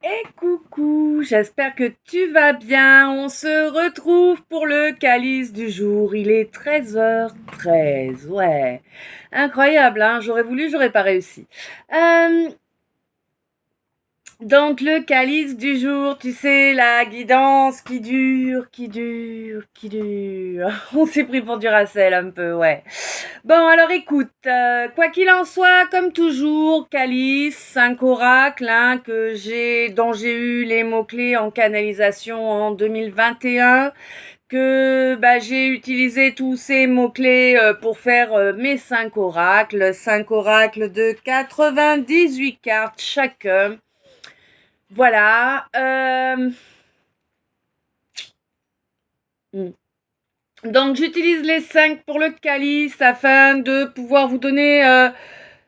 Et coucou, j'espère que tu vas bien. On se retrouve pour le calice du jour. Il est 13h13, ouais. Incroyable, hein. J'aurais voulu, j'aurais pas réussi. Euh, donc le calice du jour, tu sais, la guidance qui dure, qui dure, qui dure. On s'est pris pour du Racel un peu, ouais. Bon, alors écoute, quoi qu'il en soit, comme toujours, Calice, 5 oracles, hein, dont j'ai eu les mots-clés en canalisation en 2021, que bah, j'ai utilisé tous ces mots-clés pour faire mes 5 oracles de 98 cartes chacun. Voilà. Donc j'utilise les 5 pour le calice afin de pouvoir vous donner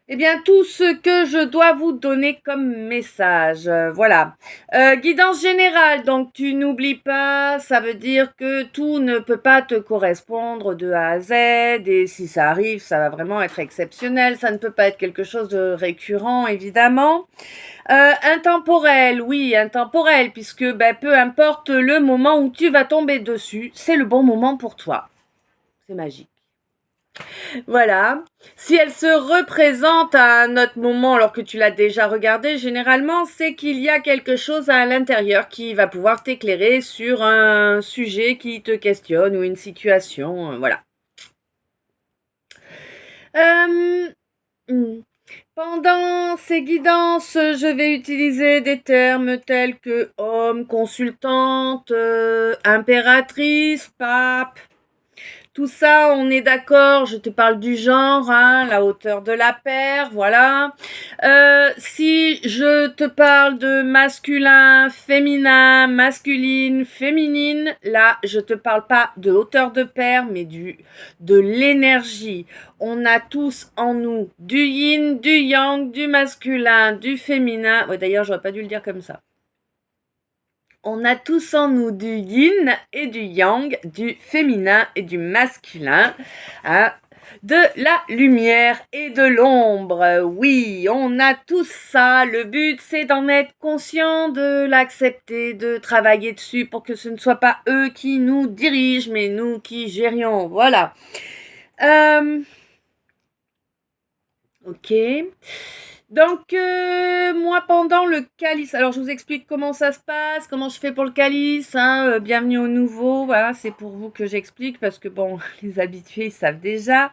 eh bien, tout ce que je dois vous donner comme message, voilà. Guidance générale, donc tu n'oublies pas, ça veut dire que tout ne peut pas te correspondre de A à Z, et si ça arrive, ça va vraiment être exceptionnel, ça ne peut pas être quelque chose de récurrent, évidemment. Intemporel, oui, intemporel, puisque ben, peu importe le moment où tu vas tomber dessus, c'est le bon moment pour toi. C'est magique. Voilà. Si elle se représente à un autre moment alors que tu l'as déjà regardée, généralement, c'est qu'il y a quelque chose à l'intérieur qui va pouvoir t'éclairer sur un sujet qui te questionne ou une situation. Voilà. Euh, hmm. Pendant ces guidances, je vais utiliser des termes tels que homme, consultante, impératrice, pape. Tout ça, on est d'accord, je te parle du genre, hein, la hauteur de la paire, voilà. Si je te parle de masculin, féminin, masculine, féminine, là, je te parle pas de hauteur de paire, mais de l'énergie. On a tous en nous du yin, du yang, du masculin, du féminin. Ouais, d'ailleurs, j'aurais pas dû le dire comme ça. On a tous en nous du yin et du yang, du féminin et du masculin, hein, de la lumière et de l'ombre. Oui, on a tous ça. Le but, c'est d'en être conscient, de l'accepter, de travailler dessus pour que ce ne soit pas eux qui nous dirigent, mais nous qui gérions. Voilà. Ok. Donc, moi, pendant le calice, alors je vous explique comment ça se passe, comment je fais pour le calice, hein, bienvenue au nouveau, voilà, c'est pour vous que j'explique, parce que bon, les habitués, ils savent déjà.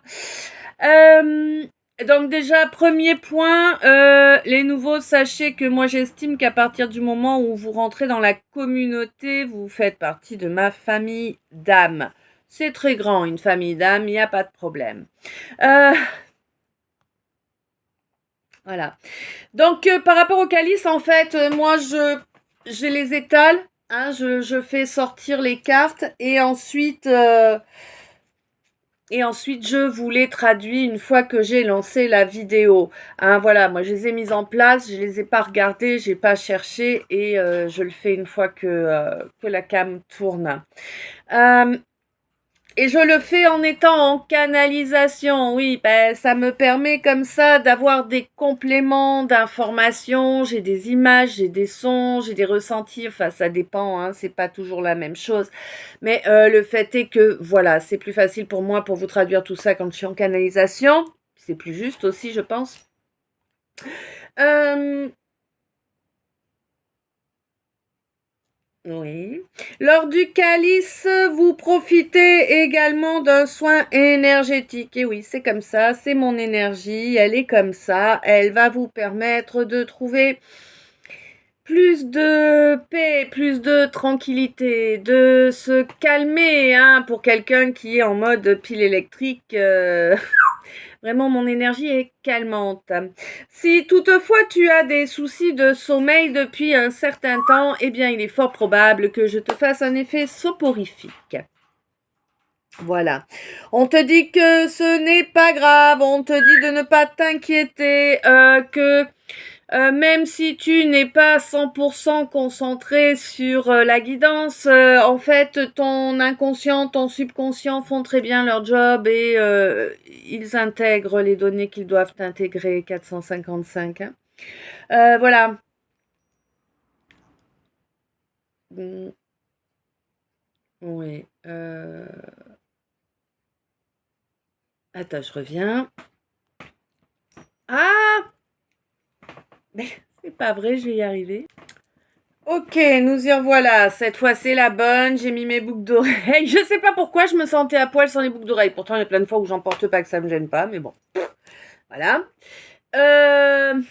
Euh, donc déjà, premier point, les nouveaux, sachez que moi, j'estime qu'à partir du moment où vous rentrez dans la communauté, vous faites partie de ma famille d'âmes. C'est très grand, une famille d'âmes, il n'y a pas de problème. Euh, voilà. Donc, par rapport au calice, en fait, moi, je les étale, hein, je fais sortir les cartes et ensuite, je vous les traduis une fois que j'ai lancé la vidéo. Hein, voilà, moi, je les ai mises en place, je les ai pas regardées, j'ai pas cherché et je le fais une fois que la cam tourne. Euh, et je le fais en étant en canalisation, oui, ben, ça me permet comme ça d'avoir des compléments d'informations, j'ai des images, j'ai des sons, j'ai des ressentis, enfin ça dépend, hein, c'est pas toujours la même chose. Mais le fait est que, voilà, c'est plus facile pour moi pour vous traduire tout ça quand je suis en canalisation, c'est plus juste aussi, je pense. Euh, Oui. Lors du calice, vous profitez également d'un soin énergétique. Et oui, c'est comme ça, c'est mon énergie, elle est comme ça. Elle va vous permettre de trouver plus de paix, plus de tranquillité, de se calmer, hein, pour quelqu'un qui est en mode pile électrique. Vraiment, mon énergie est calmante. Si toutefois tu as des soucis de sommeil depuis un certain temps, eh bien, il est fort probable que je te fasse un effet soporifique. Voilà. On te dit que ce n'est pas grave, on te dit de ne pas t'inquiéter, que même si tu n'es pas 100% concentré sur la guidance, en fait, ton inconscient, ton subconscient font très bien leur job et ils intègrent les données qu'ils doivent intégrer, 455. Hein. Voilà. Mmh, oui, attends, je reviens. Ah! Mais c'est pas vrai, je vais y arriver. Ok, nous y revoilà. Cette fois, c'est la bonne. J'ai mis mes boucles d'oreilles. Je sais pas pourquoi je me sentais à poil sans les boucles d'oreilles. Pourtant, il y a plein de fois où j'en porte pas, que ça me gêne pas, mais bon. Voilà. Euh...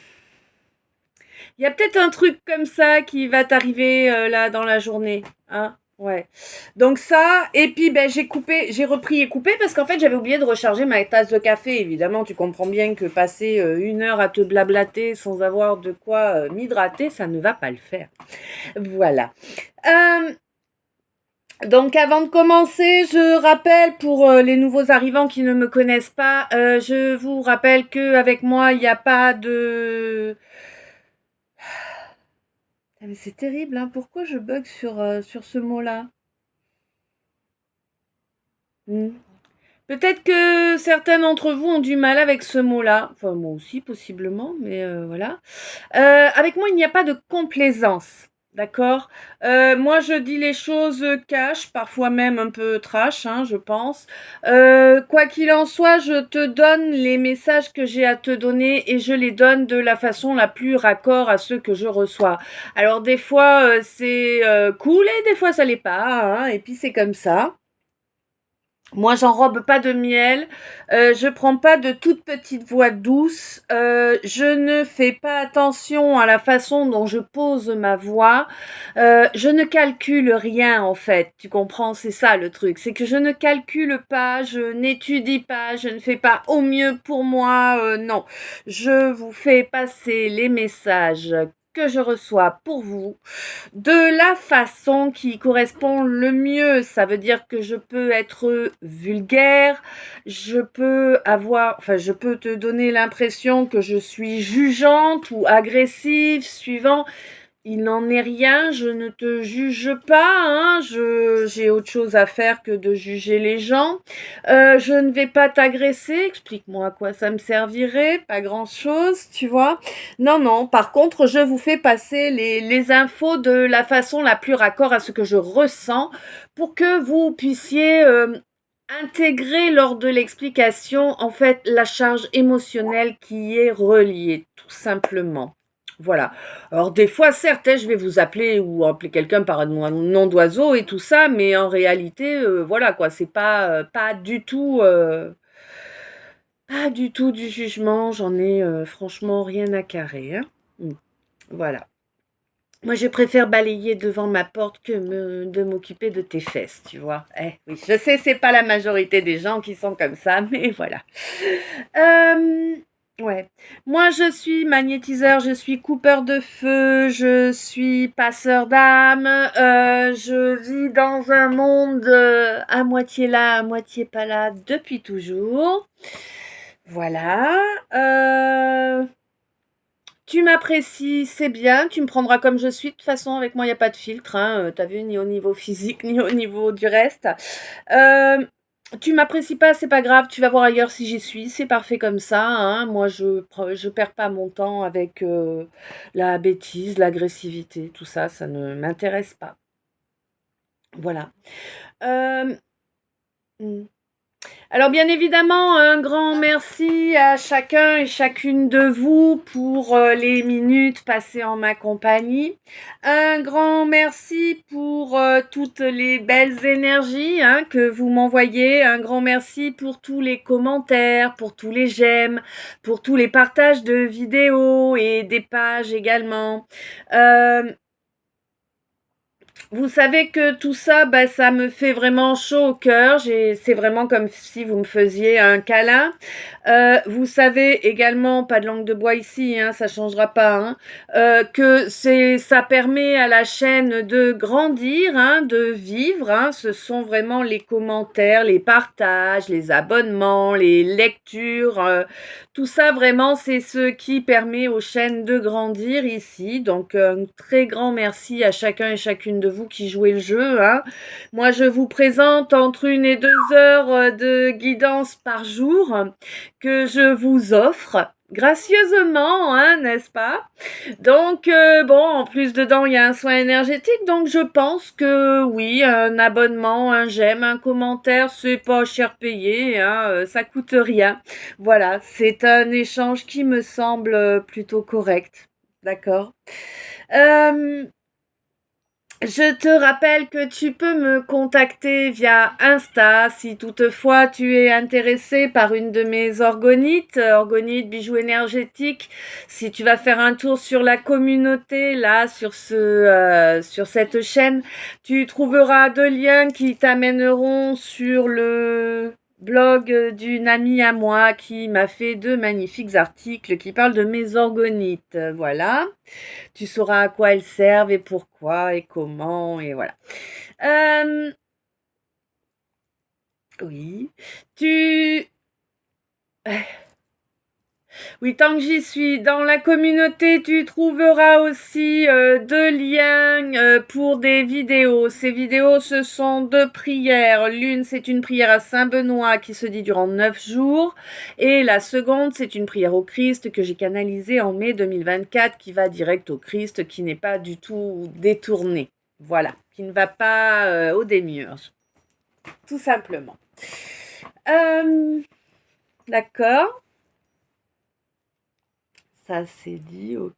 Il y a peut-être un truc comme ça qui va t'arriver là dans la journée. Hein? Ouais. Donc ça, et puis ben j'ai repris et coupé parce qu'en fait j'avais oublié de recharger ma tasse de café. Évidemment, tu comprends bien que passer 1 heure à te blablater sans avoir de quoi m'hydrater, ça ne va pas le faire. Voilà. Euh, donc avant de commencer, je rappelle pour les nouveaux arrivants qui ne me connaissent pas, je vous rappelle que avec moi il n'y a pas de... Ah, mais c'est terrible, hein. Pourquoi je bug sur ce mot-là? Hmm. Peut-être que certains d'entre vous ont du mal avec ce mot-là. Enfin, moi aussi, possiblement, mais voilà. Avec moi, il n'y a pas de complaisance. D'accord. Moi, je dis les choses cash, parfois même un peu trash, hein, je pense. Quoi qu'il en soit, je te donne les messages que j'ai à te donner et je les donne de la façon la plus raccord à ceux que je reçois. Alors, des fois, c'est cool et des fois, ça l'est pas, hein, et puis c'est comme ça. Moi, j'enrobe pas de miel. Je prends pas de toute petite voix douce. Je ne fais pas attention à la façon dont je pose ma voix. Je ne calcule rien en fait. Tu comprends? C'est ça le truc. C'est que je ne calcule pas, je n'étudie pas, je ne fais pas au mieux pour moi. Non, je vous fais passer les messages que je reçois pour vous de la façon qui correspond le mieux. Ça veut dire que je peux être vulgaire, je peux te donner l'impression que je suis jugeante ou agressive, suivant. Il n'en est rien, je ne te juge pas, hein, j'ai autre chose à faire que de juger les gens. Je ne vais pas t'agresser, explique-moi à quoi ça me servirait, pas grand-chose, tu vois. Non, non, par contre, je vous fais passer les infos de la façon la plus raccord à ce que je ressens pour que vous puissiez intégrer lors de l'explication, en fait, la charge émotionnelle qui est reliée, tout simplement. Voilà. Alors des fois, certes, je vais vous appeler ou appeler quelqu'un par un nom d'oiseau et tout ça, mais en réalité, voilà quoi, c'est pas du tout du jugement. J'en ai franchement rien à carrer. Hein. Voilà. Moi, je préfère balayer devant ma porte que de m'occuper de tes fesses, tu vois. Oui, je sais, c'est pas la majorité des gens qui sont comme ça, mais voilà. Euh, ouais. Moi, je suis magnétiseur, je suis coupeur de feu, je suis passeur d'âme. Je vis dans un monde à moitié là, à moitié pas là depuis toujours. Voilà. Tu m'apprécies, c'est bien, tu me prendras comme je suis. De toute façon, avec moi, il n'y a pas de filtre. Hein, t'as vu, ni au niveau physique, ni au niveau du reste. Euh, Tu m'apprécies pas, c'est pas grave, tu vas voir ailleurs si j'y suis, c'est parfait comme ça. Hein. Moi, je perds pas mon temps avec la bêtise, l'agressivité, tout ça, ça ne m'intéresse pas. Voilà. Euh, hmm. Alors bien évidemment, un grand merci à chacun et chacune de vous pour les minutes passées en ma compagnie. Un grand merci pour toutes les belles énergies hein, que vous m'envoyez. Un grand merci pour tous les commentaires, pour tous les j'aime, pour tous les partages de vidéos et des pages également. Vous savez que tout ça, bah, ça me fait vraiment chaud au cœur. C'est vraiment comme si vous me faisiez un câlin. Vous savez également, pas de langue de bois ici, hein, ça changera pas, hein, que ça permet à la chaîne de grandir, hein, de vivre. Hein. Ce sont vraiment les commentaires, les partages, les abonnements, les lectures. Tout ça, vraiment, c'est ce qui permet aux chaînes de grandir ici. Donc, un très grand merci à chacun et chacune de vous qui jouez le jeu. Hein. Moi, je vous présente entre 1 et 2 heures de guidance par jour que je vous offre. gracieusement, hein, n'est-ce pas? Donc, bon, en plus dedans, il y a un soin énergétique, donc je pense que oui, un abonnement, un j'aime, un commentaire, c'est pas cher payé, hein, ça coûte rien. Voilà, c'est un échange qui me semble plutôt correct. D'accord. Euh, je te rappelle que tu peux me contacter via Insta si toutefois tu es intéressé par une de mes orgonites, bijoux énergétiques. Si tu vas faire un tour sur la communauté, là, sur cette chaîne, tu trouveras deux liens qui t'amèneront sur le blog d'une amie à moi qui m'a fait deux magnifiques articles qui parlent de mes orgonites. Voilà. Tu sauras à quoi elles servent et pourquoi et comment et voilà. Euh, oui. Tu... Oui, tant que j'y suis, dans la communauté, tu trouveras aussi deux liens pour des vidéos. Ces vidéos, ce sont deux prières. L'une, c'est une prière à Saint-Benoît qui se dit durant 9 jours. Et la seconde, c'est une prière au Christ que j'ai canalisée en mai 2024 qui va direct au Christ, qui n'est pas du tout détournée. Voilà, qui ne va pas au démiurge. Tout simplement. Euh, d'accord. Ça c'est dit, ok.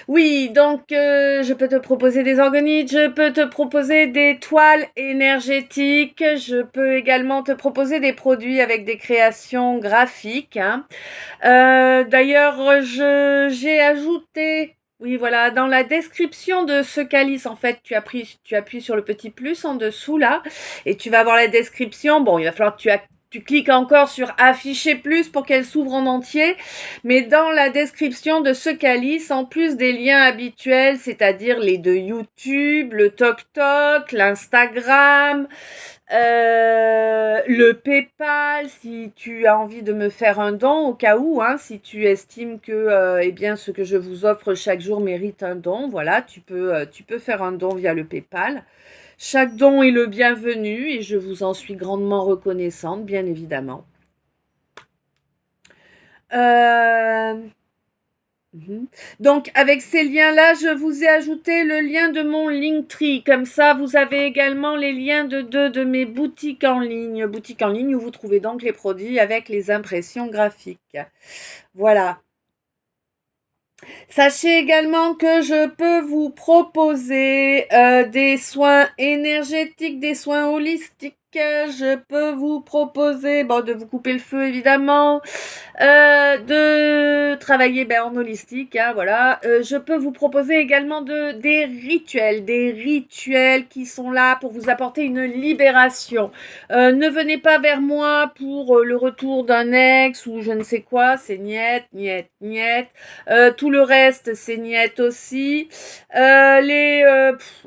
Oui, donc je peux te proposer des organites, je peux te proposer des toiles énergétiques, je peux également te proposer des produits avec des créations graphiques, hein. D'ailleurs, j'ai ajouté, oui voilà, dans la description de ce calice, en fait, tu appuies sur le petit plus en dessous là, et tu vas voir la description. Bon, il va falloir que tu cliques encore sur afficher plus pour qu'elle s'ouvre en entier. Mais dans la description de ce calice, en plus des liens habituels, c'est-à-dire les de YouTube, le TokTok, l'Instagram, le PayPal, si tu as envie de me faire un don au cas où, hein, si tu estimes que eh bien, ce que je vous offre chaque jour mérite un don, voilà, tu peux faire un don via le PayPal. Chaque don est le bienvenu et je vous en suis grandement reconnaissante, bien évidemment. Euh, Mhm. Donc, avec ces liens-là, je vous ai ajouté le lien de mon Linktree. Comme ça, vous avez également les liens de deux de mes boutiques en ligne. Boutiques en ligne où vous trouvez donc les produits avec les impressions graphiques. Voilà. Sachez également que je peux vous proposer des soins énergétiques, des soins holistiques. Je peux vous proposer, bon, de vous couper le feu évidemment, de travailler en holistique, hein, voilà. Je peux vous proposer également des rituels qui sont là pour vous apporter une libération. Ne venez pas vers moi pour le retour d'un ex ou je ne sais quoi, c'est niet, niet, niet. Tout le reste, c'est niet aussi.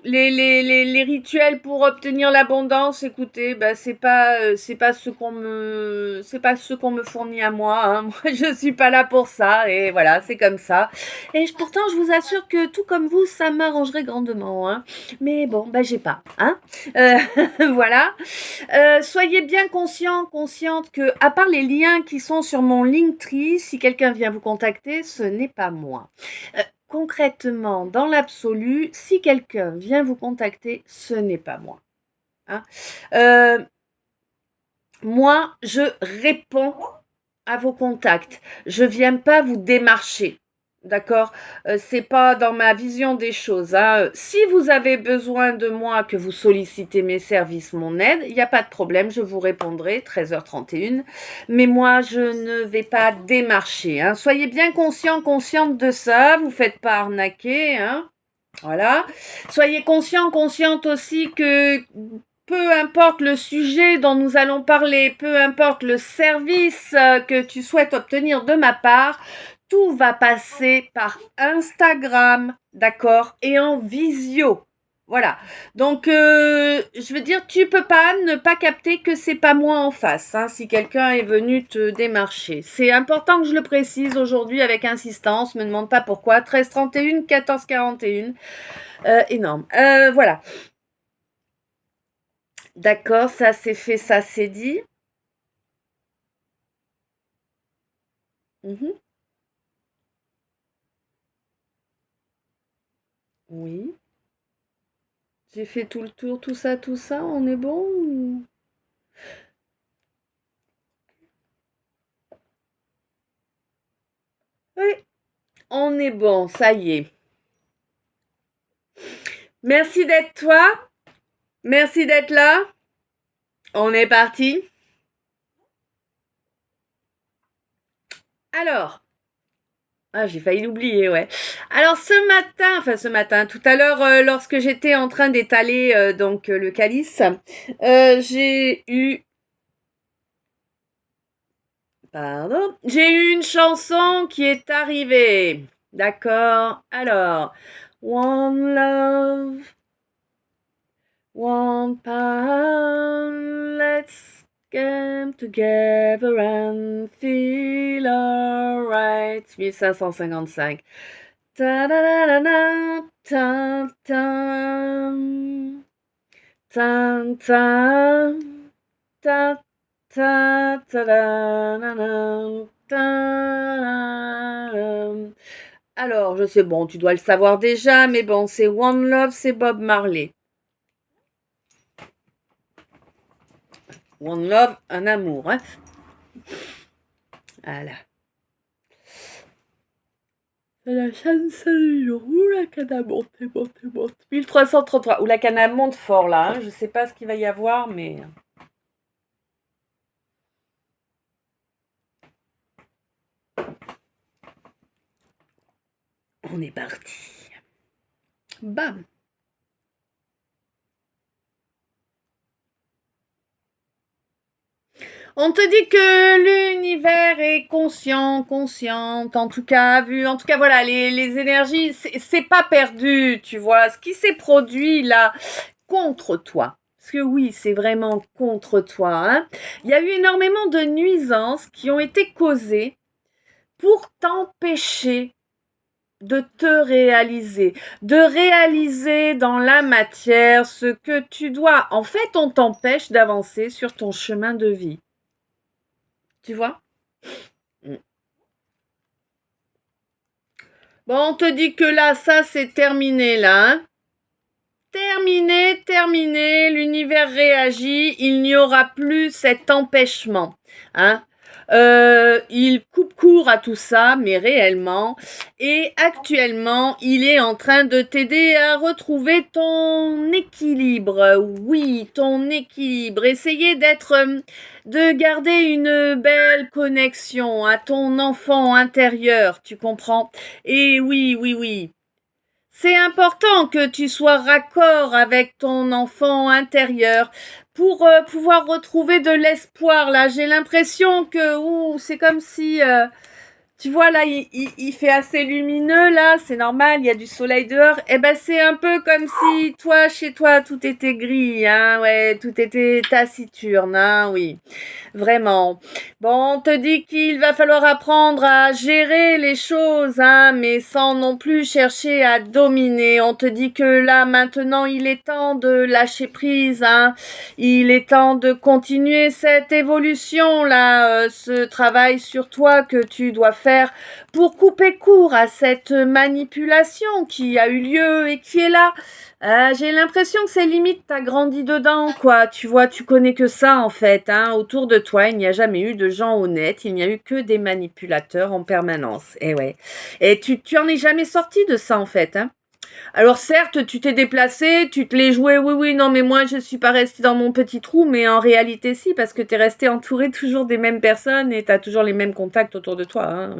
Les rituels pour obtenir l'abondance, écoutez, c'est pas ce qu'on me fournit à moi, hein. Moi, je suis pas là pour ça et voilà, c'est comme ça. Et pourtant, je vous assure que tout comme vous, ça m'arrangerait grandement, hein. Mais bon, j'ai pas, hein. Euh, voilà. Soyez bien consciente que, à part les liens qui sont sur mon Linktree, si quelqu'un vient vous contacter, ce n'est pas moi. Concrètement, dans l'absolu, si quelqu'un vient vous contacter, ce n'est pas moi, hein. Moi, je réponds à vos contacts. Je viens pas vous démarcher. D'accord. C'est pas dans ma vision des choses, hein. Si vous avez besoin de moi, que vous sollicitez mes services, mon aide, il n'y a pas de problème, je vous répondrai, 13h31. Mais moi, je ne vais pas démarcher, hein. Soyez bien consciente de ça, vous faites pas arnaquer, hein. Voilà. Soyez consciente aussi que peu importe le sujet dont nous allons parler, peu importe le service que tu souhaites obtenir de ma part, tout va passer par Instagram, d'accord, et en visio. Voilà. Donc, je veux dire, tu peux pas ne pas capter que c'est pas moi en face, hein, si quelqu'un est venu te démarcher. C'est important que je le précise aujourd'hui avec insistance. Me demande pas pourquoi. 13h31, 14h41. Énorme. Voilà. D'accord, ça c'est fait, ça c'est dit. Mhm. Oui. J'ai fait tout le tour, tout ça, on est bon Oui, on est bon, ça y est. Merci d'être toi. Merci d'être là. On est parti. Alors, j'ai failli l'oublier, ouais. Alors ce matin, tout à l'heure, lorsque j'étais en train d'étaler le calice, j'ai eu, pardon, j'ai eu une chanson qui est arrivée. D'accord. Alors, One Love, One Pound, let's come together and feel alright. 1555. Ta-da-da-da-da, ta-ta, ta-ta, ta-ta, ta-da-da-da, ta-da. Alors, je sais, bon, tu dois le savoir déjà, mais bon, c'est One Love, c'est Bob Marley. One Love, un amour, hein. Voilà. La chanson du jour. Ouh, la canne monte, monte. 1333. Ouh, la canne monte fort là. Hein. Je sais pas ce qu'il va y avoir, mais. On est parti. Bam. On te dit que l'univers est conscient, consciente, en tout cas, voilà, les énergies, c'est pas perdu, tu vois. Ce qui s'est produit là, contre toi. Parce que oui, c'est vraiment contre toi. Hein. Il y a eu énormément de nuisances qui ont été causées pour t'empêcher de te réaliser, de réaliser dans la matière ce que tu dois. En fait, on t'empêche d'avancer sur ton chemin de vie. Tu vois? Bon, on te dit que là, ça, c'est terminé, là. Hein. Terminé, l'univers réagit, il n'y aura plus cet empêchement. Hein. Il coupe court à tout ça, mais réellement. Et actuellement, il est en train de t'aider à retrouver ton équilibre. Oui, ton équilibre. Essayez de garder une belle connexion à ton enfant intérieur, tu comprends? Et oui. C'est important que tu sois raccord avec ton enfant intérieur pour pouvoir retrouver de l'espoir. Là, j'ai l'impression que c'est comme si tu vois, là, il fait assez lumineux, là, c'est normal, il y a du soleil dehors. Eh ben, c'est un peu comme si, toi, chez toi, tout était gris, hein, ouais, tout était taciturne, hein, oui, vraiment. Bon, on te dit qu'il va falloir apprendre à gérer les choses, hein, mais sans non plus chercher à dominer. On te dit que là, maintenant, il est temps de lâcher prise, hein. Il est temps de continuer cette évolution, là, ce travail sur toi que tu dois faire pour couper court à cette manipulation qui a eu lieu et qui est là. J'ai l'impression que c'est limite t'as grandi dedans, quoi. Tu vois, tu connais que ça, en fait. Hein. Autour de toi, il n'y a jamais eu de gens honnêtes. Il n'y a eu que des manipulateurs en permanence. Et ouais. Et tu en es jamais sorti de ça, en fait. Hein. Alors certes, tu t'es déplacé, tu te l'es joué, oui, non, mais moi, je suis pas restée dans mon petit trou, mais en réalité, si, parce que t'es resté entouré toujours des mêmes personnes et t'as toujours les mêmes contacts autour de toi. Hein.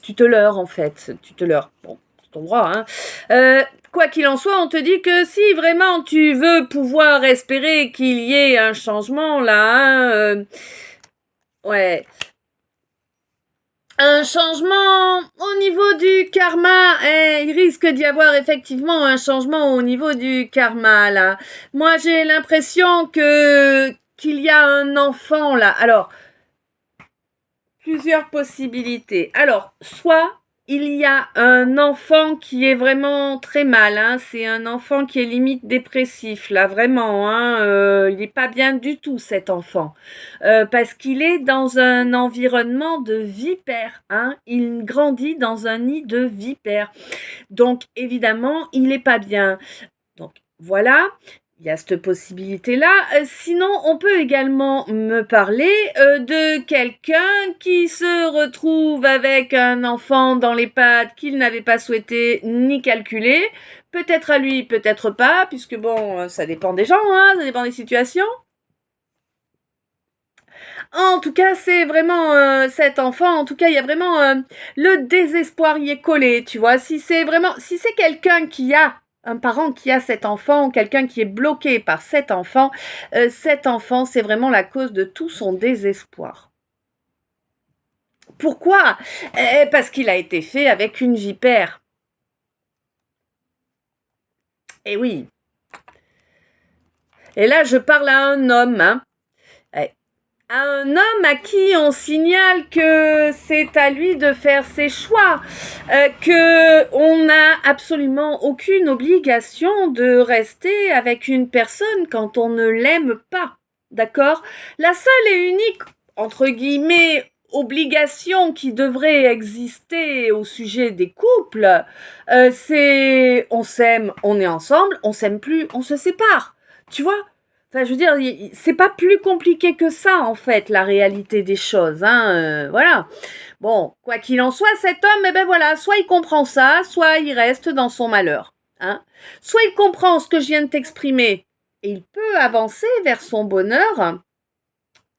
Tu te leurres, en fait. Tu te leurres. Bon, c'est ton droit, hein. Quoi qu'il en soit, on te dit que si vraiment tu veux pouvoir espérer qu'il y ait un changement, là, hein, ouais, un changement au niveau du karma. Il risque d'y avoir effectivement un changement au niveau du karma là. Moi j'ai l'impression qu'il y a un enfant là. Alors, plusieurs possibilités. Alors, soit il y a un enfant qui est vraiment très mal, hein. C'est un enfant qui est limite dépressif, là, vraiment, hein. Il n'est pas bien du tout, cet enfant. Parce qu'il est dans un environnement de vipères, hein. Il grandit dans un nid de vipères. Donc, évidemment, il n'est pas bien. Donc, voilà. Il y a cette possibilité-là. Sinon, on peut également me parler de quelqu'un qui se retrouve avec un enfant dans les pattes qu'il n'avait pas souhaité ni calculé. Peut-être à lui, peut-être pas, puisque bon, ça dépend des gens, hein, ça dépend des situations. En tout cas, c'est vraiment cet enfant, en tout cas, il y a vraiment le désespoir y est collé, tu vois. Si c'est quelqu'un qui a un parent qui a cet enfant, ou quelqu'un qui est bloqué par cet enfant, c'est vraiment la cause de tout son désespoir. Pourquoi? Parce qu'il a été fait avec une vipère. Et oui. Et là, je parle à un homme, hein. À un homme à qui on signale que c'est à lui de faire ses choix, que on n'a absolument aucune obligation de rester avec une personne quand on ne l'aime pas, d'accord? La seule et unique, entre guillemets, obligation qui devrait exister au sujet des couples, c'est on s'aime, on est ensemble, on s'aime plus, on se sépare, tu vois? Enfin, je veux dire, c'est pas plus compliqué que ça, en fait, la réalité des choses, hein, voilà. Bon, quoi qu'il en soit, cet homme, eh ben voilà, soit il comprend ça, soit il reste dans son malheur, hein. Soit il comprend ce que je viens de t'exprimer et il peut avancer vers son bonheur,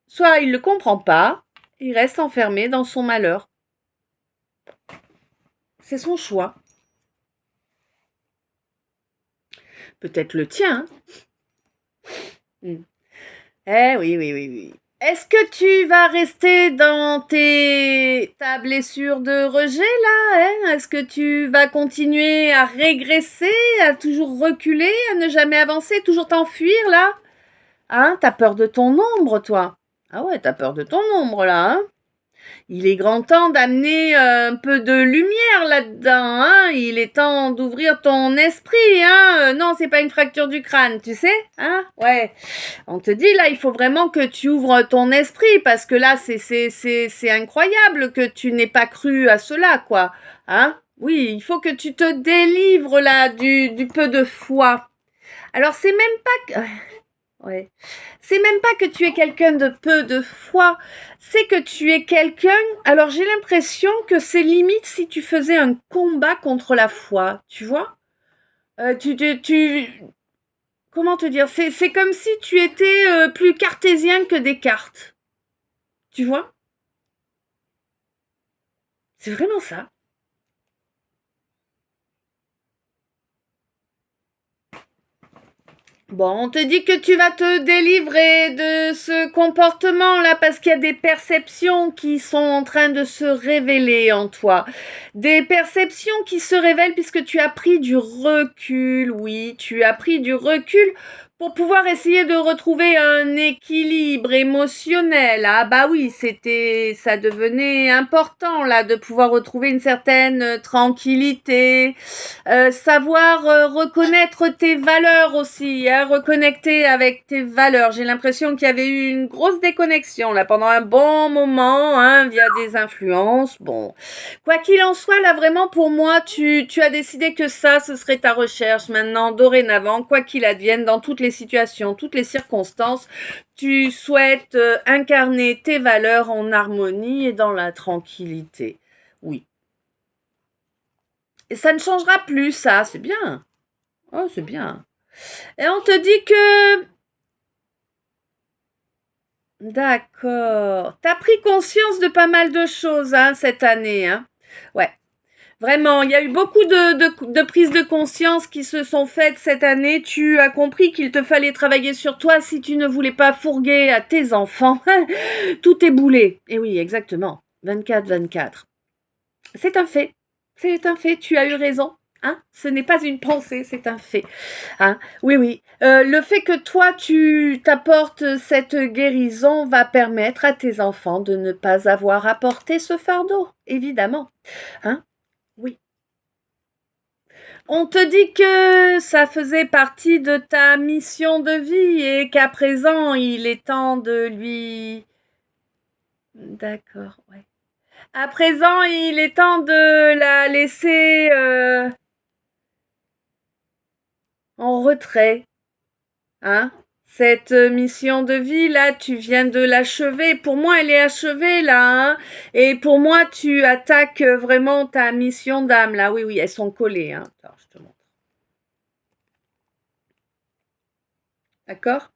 soit il le comprend pas, il reste enfermé dans son malheur. C'est son choix. Peut-être le tien, hein. Eh oui, oui, oui, oui. Est-ce que tu vas rester dans ta blessure de rejet là, hein? Est-ce que tu vas continuer à régresser, à toujours reculer, à ne jamais avancer, toujours t'enfuir là? Hein? T'as peur de ton ombre, toi? Ah ouais, t'as peur de ton ombre là, hein? Il est grand temps d'amener un peu de lumière là-dedans, hein. Il est temps d'ouvrir ton esprit, hein. Non, c'est pas une fracture du crâne, tu sais, hein. Ouais. On te dit là, il faut vraiment que tu ouvres ton esprit parce que là, c'est incroyable que tu n'aies pas cru à cela, quoi, hein. Oui, il faut que tu te délivres là du peu de foi. Alors c'est même pas que... Ouais. C'est même pas que tu es quelqu'un de peu de foi, c'est que tu es quelqu'un... Alors j'ai l'impression que c'est limite si tu faisais un combat contre la foi, tu vois. Tu... Comment te dire? C'est comme si tu étais plus cartésien que Descartes, tu vois. C'est vraiment ça. Bon, on te dit que tu vas te délivrer de ce comportement-là parce qu'il y a des perceptions qui sont en train de se révéler en toi. Des perceptions qui se révèlent puisque tu as pris du recul, oui, tu as pris du recul pour pouvoir essayer de retrouver un équilibre émotionnel. Ah bah oui, ça devenait important là de pouvoir retrouver une certaine tranquillité, savoir reconnaître tes valeurs aussi, hein, reconnecter avec tes valeurs. J'ai l'impression qu'il y avait eu une grosse déconnexion là pendant un bon moment, hein, via des influences. Bon, quoi qu'il en soit, là vraiment pour moi, tu as décidé que ça, ce serait ta recherche maintenant, dorénavant, quoi qu'il advienne, dans toutes les situations, toutes les circonstances, tu souhaites incarner tes valeurs en harmonie et dans la tranquillité. Oui. Et ça ne changera plus, ça, c'est bien. Oh, c'est bien. Et on te dit que... D'accord. T'as pris conscience de pas mal de choses, hein, cette année, hein. Ouais. Vraiment, il y a eu beaucoup de prises de conscience qui se sont faites cette année. Tu as compris qu'il te fallait travailler sur toi si tu ne voulais pas fourguer à tes enfants. Tout est boulé. Et oui, exactement. 24-24. C'est un fait. C'est un fait. Tu as eu raison. Hein, ce n'est pas une pensée, c'est un fait. Hein, oui, oui. Le fait que toi, tu t'apportes cette guérison va permettre à tes enfants de ne pas avoir à porter ce fardeau, évidemment. Hein. On te dit que ça faisait partie de ta mission de vie et qu'à présent, il est temps de lui... D'accord, ouais. À présent, il est temps de la laisser en retrait, hein. Cette mission de vie, là, tu viens de l'achever. Pour moi, elle est achevée, là, hein. Et pour moi, tu attaques vraiment ta mission d'âme, là. Oui, oui, elles sont collées, hein. Attends, je te montre. D'accord?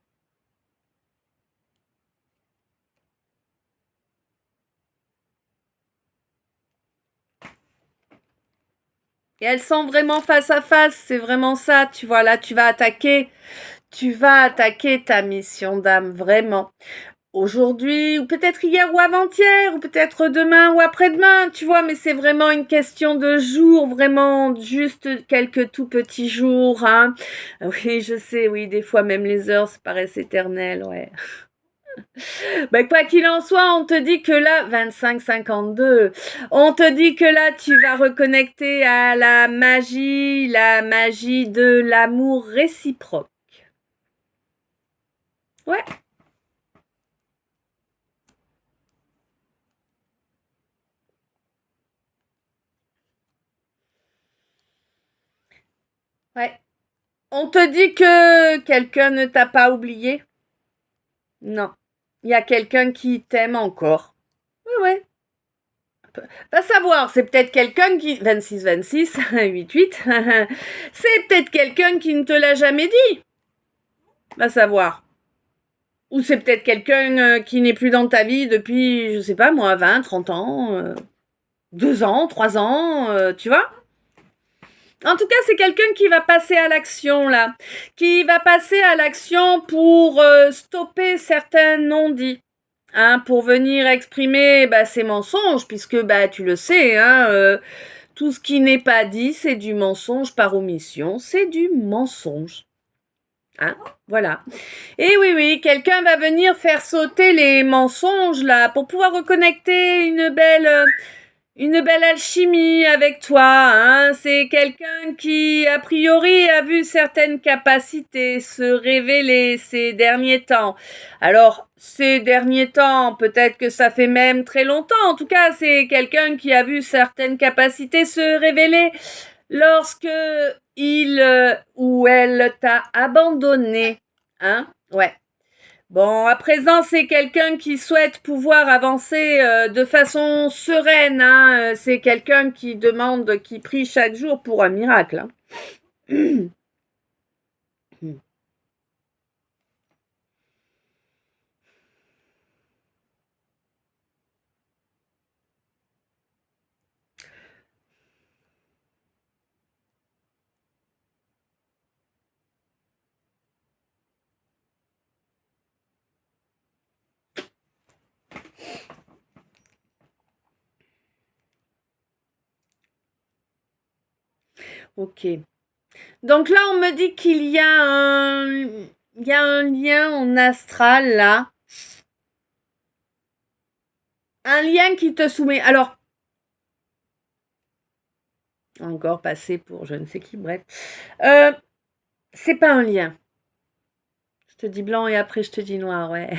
Et elles sont vraiment face à face, c'est vraiment ça, tu vois, là, tu vas attaquer ta mission d'âme, vraiment. Aujourd'hui, ou peut-être hier ou avant-hier, ou peut-être demain ou après-demain, tu vois, mais c'est vraiment une question de jours, vraiment juste quelques tout petits jours, hein. Oui, je sais, oui, des fois même les heures se paraissent éternelles, ouais. Bah, quoi qu'il en soit, on te dit que là, 25-52, on te dit que là, tu vas reconnecter à la magie de l'amour réciproque. Ouais. Ouais. On te dit que quelqu'un ne t'a pas oublié? Non. Il y a quelqu'un qui t'aime encore. Ouais, ouais. Va savoir, c'est peut-être quelqu'un qui... 26-26, 8-8. C'est peut-être quelqu'un qui ne te l'a jamais dit. Va savoir. Ou c'est peut-être quelqu'un qui n'est plus dans ta vie depuis, je sais pas moi, 20, 30 ans, 2 ans, 3 ans, tu vois? En tout cas, c'est quelqu'un qui va passer à l'action là, qui va passer à l'action pour stopper certains non-dits, hein, pour venir exprimer ses mensonges, puisque tu le sais, hein, tout ce qui n'est pas dit, c'est du mensonge par omission, c'est du mensonge. Hein, voilà. Et oui, oui, quelqu'un va venir faire sauter les mensonges là pour pouvoir reconnecter une belle alchimie avec toi. Hein. C'est quelqu'un qui, a priori, a vu certaines capacités se révéler ces derniers temps. Alors, ces derniers temps, peut-être que ça fait même très longtemps. En tout cas, c'est quelqu'un qui a vu certaines capacités se révéler lorsque il ou elle t'a abandonné. Hein? Ouais. Bon, à présent, c'est quelqu'un qui souhaite pouvoir avancer de façon sereine. Hein. C'est quelqu'un qui demande, qui prie chaque jour pour un miracle. Hein. Ok. Donc là, on me dit qu'il y a il y a un lien en astral là. Un lien qui te soumet. Alors, encore passé pour je ne sais qui, bref. Euh, c'est pas un lien. Je te dis blanc et après je te dis noir, ouais.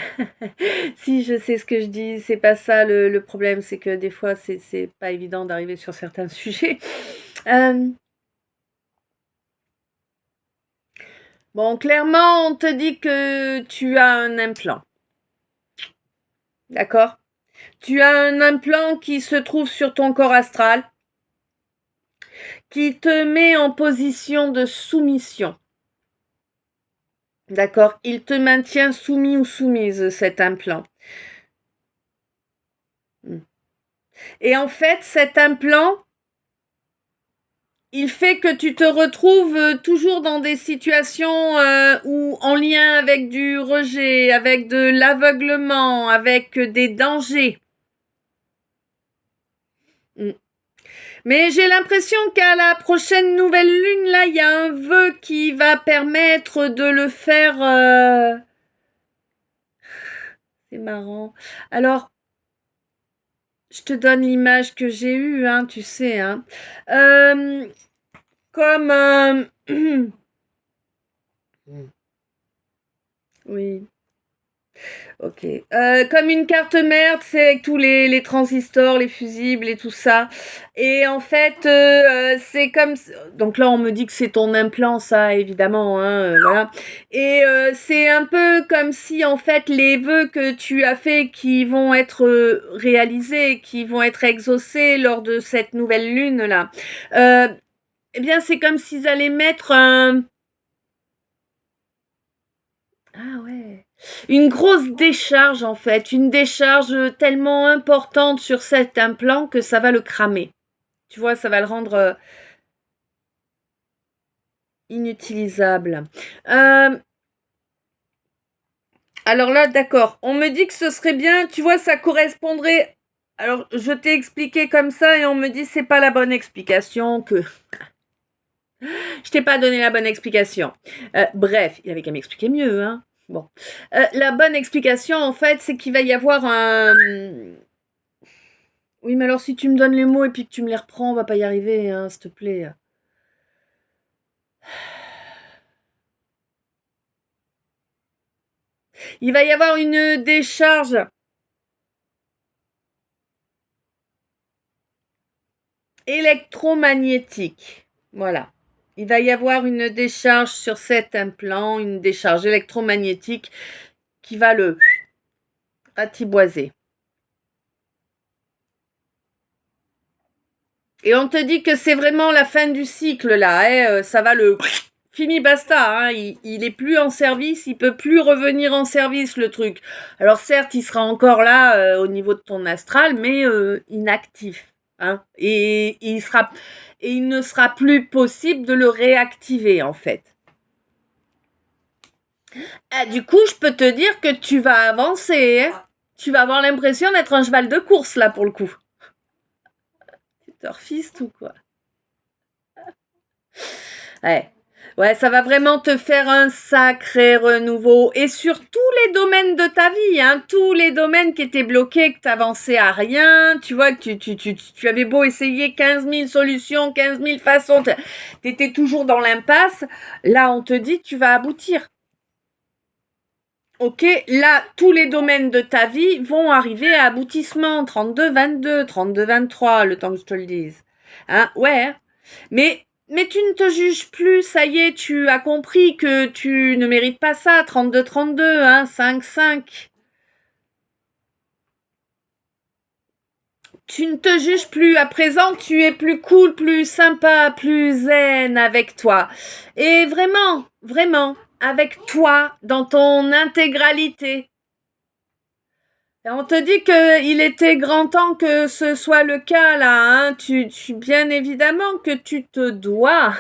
Si je sais ce que je dis, c'est pas ça le problème, c'est que des fois c'est pas évident d'arriver sur certains sujets. Euh, bon, clairement, on te dit que tu as un implant. D'accord? Tu as un implant qui se trouve sur ton corps astral, qui te met en position de soumission. D'accord? Il te maintient soumis ou soumise, cet implant. Et en fait, cet implant, il fait que tu te retrouves toujours dans des situations où en lien avec du rejet, avec de l'aveuglement, avec des dangers. Mais j'ai l'impression qu'à la prochaine nouvelle lune, là, il y a un vœu qui va permettre de le faire. C'est marrant. Alors, je te donne l'image que j'ai eue, hein, tu sais. Hein. comme oui. Ok. Comme une carte mère, c'est avec tous les transistors, les fusibles et tout ça. Et en fait, c'est comme... Donc là, on me dit que c'est ton implant, ça, évidemment. Hein, voilà. Et c'est un peu comme si, en fait, les vœux que tu as faits qui vont être réalisés, qui vont être exaucés lors de cette nouvelle lune-là, eh bien, c'est comme s'ils allaient mettre un... Ah ouais. Une grosse décharge en fait, une décharge tellement importante sur cet implant que ça va le cramer. Tu vois, ça va le rendre inutilisable. Euh, alors là, d'accord, on me dit que ce serait bien, tu vois, ça correspondrait... Alors, je t'ai expliqué comme ça et on me dit c'est pas la bonne explication, que... Je t'ai pas donné la bonne explication. Bref, il avait qu'à m'expliquer mieux, hein. Bon. La bonne explication, en fait, c'est qu'il va y avoir un... Oui, mais alors si tu me donnes les mots et puis que tu me les reprends, on va pas y arriver, hein, s'il te plaît. Il va y avoir une décharge électromagnétique. Voilà. Il va y avoir une décharge sur cet implant, une décharge électromagnétique qui va le ratiboiser. Et on te dit que c'est vraiment la fin du cycle là, hein, ça va le fini basta, hein, il est plus en service, il peut plus revenir en service le truc. Alors certes, il sera encore là au niveau de ton astral, mais inactif, hein, et il ne sera plus possible de le réactiver en fait. Ah, du coup, je peux te dire que tu vas avancer, hein. Tu vas avoir l'impression d'être un cheval de course là pour le coup. Tu te refistes ou quoi? Ouais. Ouais, ça va vraiment te faire un sacré renouveau. Et sur tous les domaines de ta vie, hein, tous les domaines qui étaient bloqués, que t'avançais à rien, tu vois, que tu avais beau essayer 15 000 solutions, 15 000 façons, t'étais toujours dans l'impasse. Là, on te dit que tu vas aboutir. Ok, là, tous les domaines de ta vie vont arriver à aboutissement. 32-22, 32-23, le temps que je te le dise. Hein, ouais. Mais tu ne te juges plus, ça y est, tu as compris que tu ne mérites pas ça, 32-32, hein, 5-5. Tu ne te juges plus, à présent tu es plus cool, plus sympa, plus zen avec toi. Et vraiment, vraiment, avec toi dans ton intégralité. Et on te dit qu'il était grand temps que ce soit le cas là, hein. Bien évidemment que tu te dois,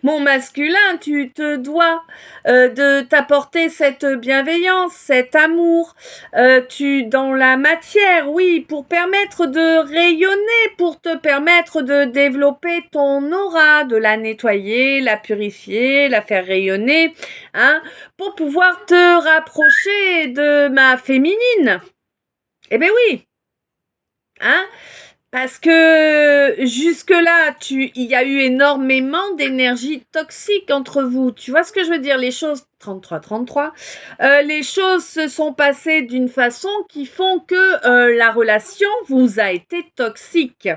mon masculin, tu te dois de t'apporter cette bienveillance, cet amour, dans la matière, oui, pour permettre de rayonner, pour te permettre de développer ton aura, de la nettoyer, la purifier, la faire rayonner, hein, pour pouvoir te rapprocher de ma féminine. Eh ben oui, hein, parce que jusque-là, il y a eu énormément d'énergie toxique entre vous. Tu vois ce que je veux dire? Les choses, 33, les choses se sont passées d'une façon qui font que la relation vous a été toxique.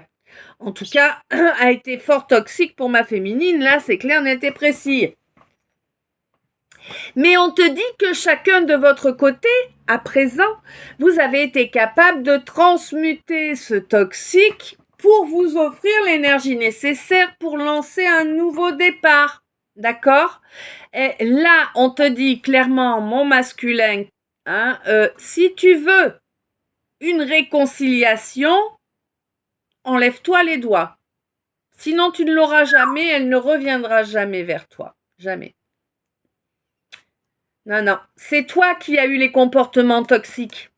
En tout cas, a été fort toxique pour ma féminine. Là, c'est clair, net et précis. Mais on te dit que chacun de votre côté, à présent, vous avez été capable de transmuter ce toxique pour vous offrir l'énergie nécessaire pour lancer un nouveau départ. D'accord? Et là, on te dit clairement, mon masculin, hein, si tu veux une réconciliation, enlève-toi les doigts. Sinon, tu ne l'auras jamais, elle ne reviendra jamais vers toi. Jamais. Non, non, c'est toi qui as eu les comportements toxiques.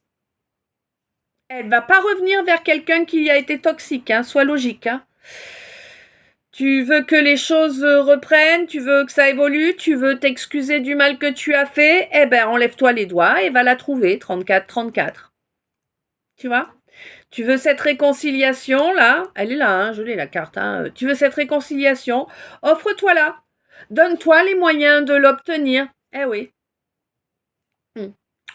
Elle va pas revenir vers quelqu'un qui a été toxique, hein, sois logique. Hein. Tu veux que les choses reprennent, tu veux que ça évolue, tu veux t'excuser du mal que tu as fait, eh ben enlève-toi les doigts et va la trouver, 34-34. Tu vois ? Tu veux cette réconciliation, là? Elle est là, hein, je l'ai la carte. Hein. Tu veux cette réconciliation? Offre-toi là. Donne-toi les moyens de l'obtenir. Eh oui.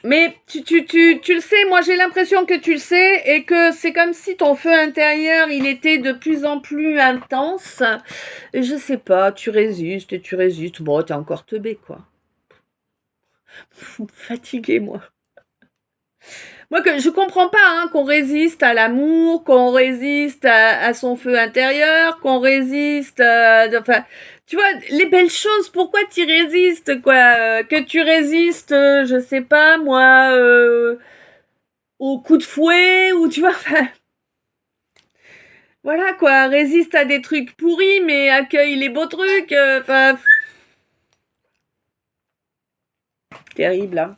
Mais tu le sais, moi j'ai l'impression que tu le sais et que c'est comme si ton feu intérieur, il était de plus en plus intense. Et je sais pas, tu résistes et tu résistes. Bon, t'es encore teubé, quoi. Fatigué, moi. Moi, je comprends pas hein, qu'on résiste à l'amour, qu'on résiste à son feu intérieur, qu'on résiste... enfin, tu vois, les belles choses, pourquoi tu résistes, quoi que tu résistes, je sais pas, moi, au coup de fouet, ou tu vois... Enfin, voilà, quoi, résiste à des trucs pourris, mais accueille les beaux trucs, enfin... terrible, hein.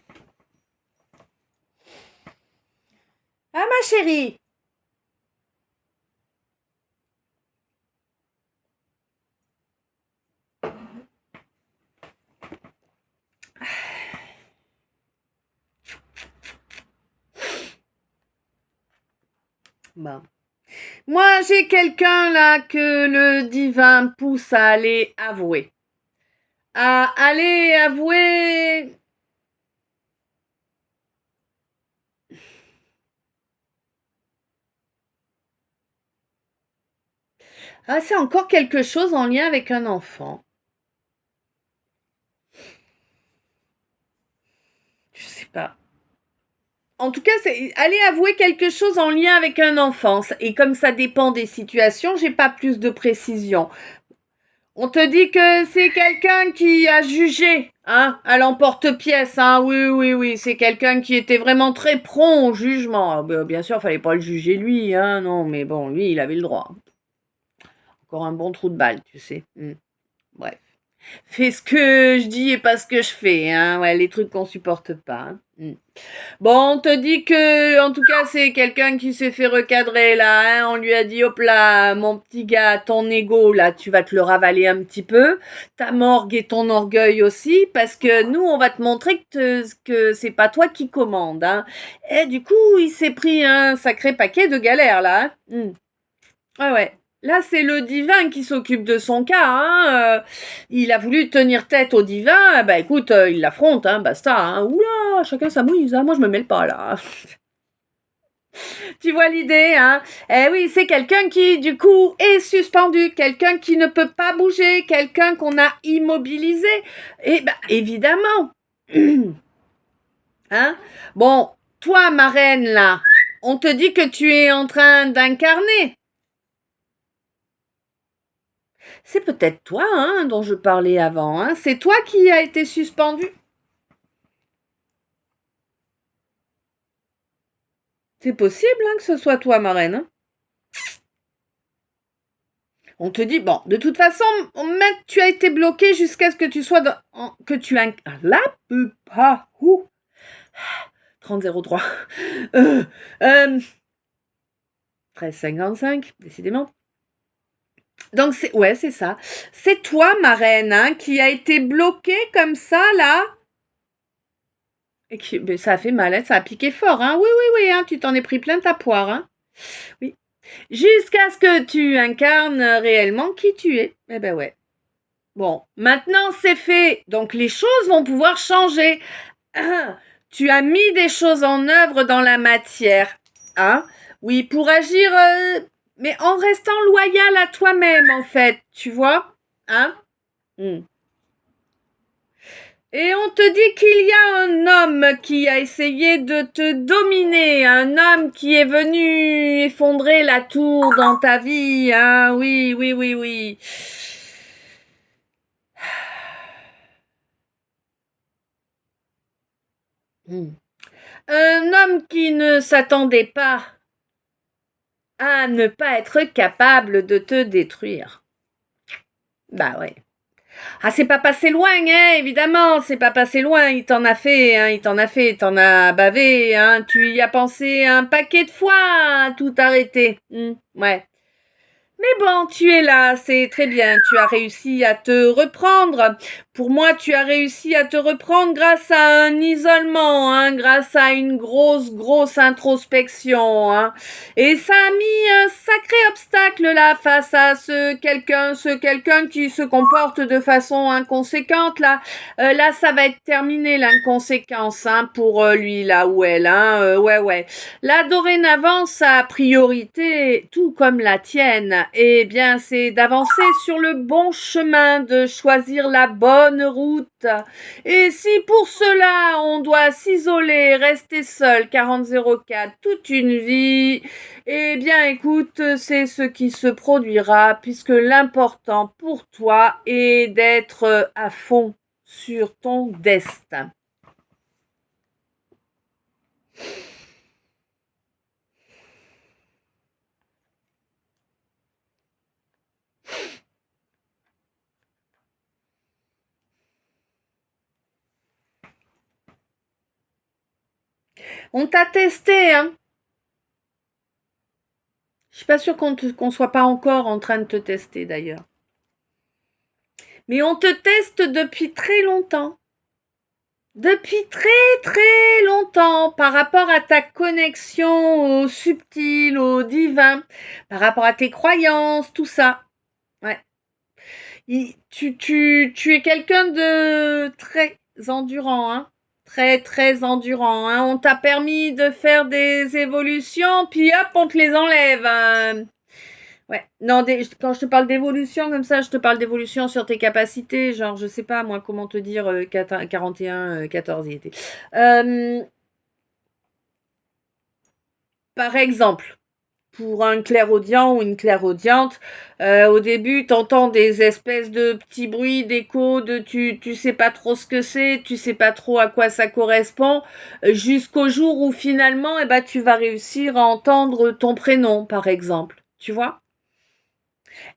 Ah, ma chérie. Bon. Moi, j'ai quelqu'un là que le divin pousse à aller avouer. À aller avouer... Ah, c'est encore quelque chose en lien avec un enfant. Je sais pas. En tout cas, c'est aller avouer quelque chose en lien avec un enfant. Et comme ça dépend des situations, j'ai pas plus de précision. On te dit que c'est quelqu'un qui a jugé, hein, à l'emporte-pièce, hein. Oui, oui, oui, c'est quelqu'un qui était vraiment très prompt au jugement. Bien sûr, fallait pas le juger lui, hein, non, mais bon, lui, il avait le droit. Encore un bon trou de balle, tu sais. Bref. Fais ce que je dis et pas ce que je fais, hein. Ouais, les trucs qu'on supporte pas. Hein. Bon, on te dit que, en tout cas, c'est quelqu'un qui s'est fait recadrer, là, hein. On lui a dit, hop là, mon petit gars, ton ego, là, tu vas te le ravaler un petit peu. Ta morgue et ton orgueil aussi, parce que nous, on va te montrer que c'est pas toi qui commande, hein. Et du coup, il s'est pris un sacré paquet de galères, là, hein. Ouais, ouais. Là, c'est le divin qui s'occupe de son cas. Hein. Il a voulu tenir tête au divin. Bah écoute, il l'affronte, hein, basta. Hein. Oula, chacun sa mouise. Hein. Moi, je me mêle pas là. Tu vois l'idée, hein? Eh oui, c'est quelqu'un qui, du coup, est suspendu. Quelqu'un qui ne peut pas bouger. Quelqu'un qu'on a immobilisé. Et bah, évidemment. Hein? Bon, toi, ma reine, là, on te dit que tu es en train d'incarner. C'est peut-être toi hein, dont je parlais avant. Hein. C'est toi qui as été suspendu. C'est possible hein, que ce soit toi, ma reine. Hein. On te dit, bon, de toute façon, tu as été bloqué jusqu'à ce que tu sois que tu as... Là, pas. 3003. 1355, décidément. Donc, c'est ça. C'est toi, ma reine, hein, qui a été bloqué comme ça, là. Et ça a fait mal, hein, ça a piqué fort, hein. Oui, oui, oui, hein, tu t'en es pris plein ta poire, hein. Oui. Jusqu'à ce que tu incarnes réellement qui tu es. Eh ben ouais. Bon, maintenant c'est fait, donc les choses vont pouvoir changer. Tu as mis des choses en œuvre dans la matière, hein. Oui, pour agir, mais en restant loyal à toi-même, en fait, tu vois, hein. Et on te dit qu'il y a un homme qui a essayé de te dominer, un homme qui est venu effondrer la tour dans ta vie, hein, oui, oui, oui, oui. Un homme qui ne s'attendait pas à ne pas être capable de te détruire. Bah ouais. Ah, c'est pas passé loin, hein, évidemment, c'est pas passé loin, il t'en a fait, hein, il t'en a bavé, hein, tu y as pensé un paquet de fois, hein, tout arrêter, ouais. Mais bon, tu es là, c'est très bien. Tu as réussi à te reprendre. Pour moi, tu as réussi à te reprendre grâce à un isolement, hein, grâce à une grosse introspection, hein. Et ça a mis un sacré obstacle là face à ce quelqu'un qui se comporte de façon inconséquente là. Là, ça va être terminé l'inconséquence, hein, pour lui là ou elle, hein. Ouais. La dorénavant, sa priorité, tout comme la tienne, eh bien, c'est d'avancer sur le bon chemin, de choisir la bonne route. Et si pour cela, on doit s'isoler, rester seul, 4004, toute une vie, eh bien, écoute, c'est ce qui se produira, puisque l'important pour toi est d'être à fond sur ton destin. On t'a testé, hein. Je suis pas sûre qu'on soit pas encore en train de te tester d'ailleurs. Mais on te teste depuis très longtemps. Depuis très longtemps, par rapport à ta connexion au subtil, au divin, par rapport à tes croyances, tout ça. Ouais. Tu es quelqu'un de très endurant, hein. Très endurant, hein. On t'a permis de faire des évolutions, puis hop, on te les enlève, hein. Ouais, non, quand je te parle d'évolution comme ça, je te parle d'évolution sur tes capacités, genre, je sais pas, moi, comment te dire, 41, 14, il était. Par exemple, pour un clairaudient ou une clairaudiente, au début, t'entends des espèces de petits bruits, d'échos, tu sais pas trop ce que c'est, tu sais pas trop à quoi ça correspond, jusqu'au jour où finalement, eh ben, tu vas réussir à entendre ton prénom, par exemple, tu vois?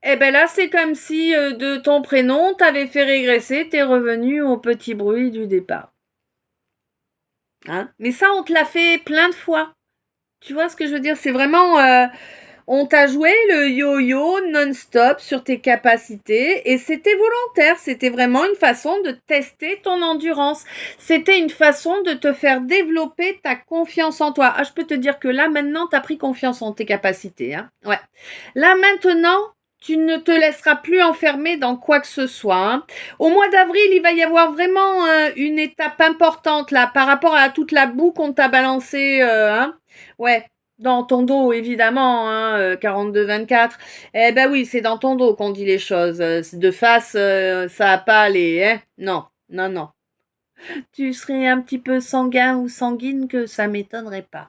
Eh ben là, c'est comme si de ton prénom, t'avais fait régresser, t'es revenu au petit bruit du départ. Hein? Mais ça, on te l'a fait plein de fois. Tu vois ce que je veux dire? C'est vraiment... on t'a joué le yo-yo non-stop sur tes capacités et c'était volontaire. C'était vraiment une façon de tester ton endurance. C'était une façon de te faire développer ta confiance en toi. Ah, je peux te dire que là, maintenant, t'as pris confiance en tes capacités. Hein? Ouais. Là, maintenant, tu ne te laisseras plus enfermer dans quoi que ce soit. Hein. Au mois d'avril, il va y avoir vraiment une étape importante là par rapport à toute la boue qu'on t'a balancée. Hein. Ouais, dans ton dos, évidemment, hein, 42-24. Eh ben oui, c'est dans ton dos qu'on dit les choses. De face, ça a pas les... Hein. Non. Tu serais un petit peu sanguin ou sanguine que ça m'étonnerait pas.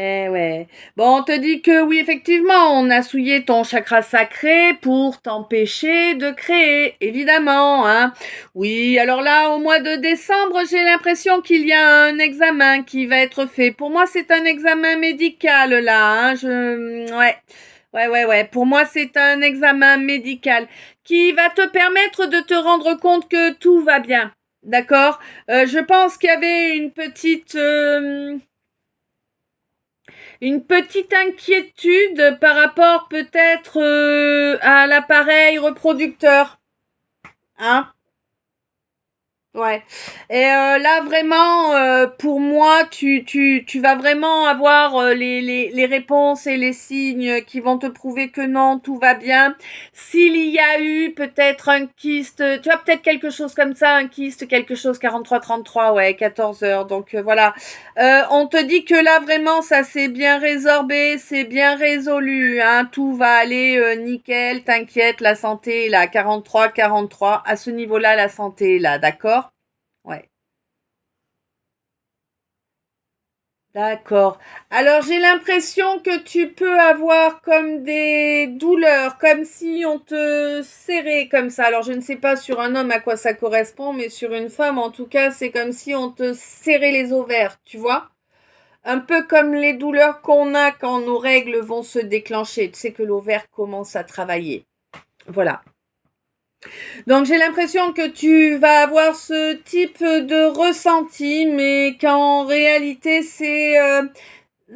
Eh ouais. Bon, on te dit que oui, effectivement, on a souillé ton chakra sacré pour t'empêcher de créer, évidemment, hein. Oui, alors là, au mois de décembre, j'ai l'impression qu'il y a un examen qui va être fait. Pour moi, c'est un examen médical, là, hein. Ouais. Pour moi, c'est un examen médical qui va te permettre de te rendre compte que tout va bien. D'accord? Je pense qu'il y avait une petite inquiétude par rapport peut-être à l'appareil reproducteur. Hein? Ouais. Et là vraiment, pour moi, tu vas vraiment avoir les réponses et les signes qui vont te prouver que non, tout va bien. S'il y a eu peut-être un kyste, tu vois, peut-être quelque chose comme ça, un kyste, quelque chose 43-33, ouais, 14 heures. Donc voilà. On te dit que là vraiment, ça s'est bien résorbé, c'est bien résolu. Hein, tout va aller nickel, t'inquiète, la santé est là, 43-43. À ce niveau-là, la santé est là, d'accord? Ouais, d'accord. Alors j'ai l'impression que tu peux avoir comme des douleurs, comme si on te serrait comme ça. Alors je ne sais pas sur un homme à quoi ça correspond, mais sur une femme en tout cas, c'est comme si on te serrait les ovaires, tu vois? Un peu comme les douleurs qu'on a quand nos règles vont se déclencher. Tu sais que l'ovaire commence à travailler. Voilà. Donc j'ai l'impression que tu vas avoir ce type de ressenti, mais qu'en réalité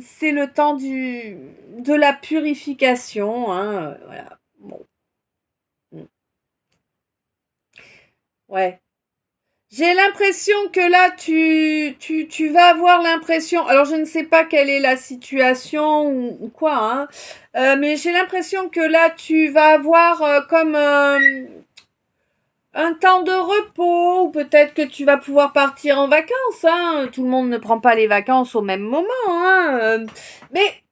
c'est le temps de la purification, hein, voilà. Bon, mm, ouais. J'ai l'impression que là, tu vas avoir l'impression, alors je ne sais pas quelle est la situation ou quoi, hein, mais j'ai l'impression que là, tu vas avoir comme un temps de repos, ou peut-être que tu vas pouvoir partir en vacances, hein. Tout le monde ne prend pas les vacances au même moment, hein. Mais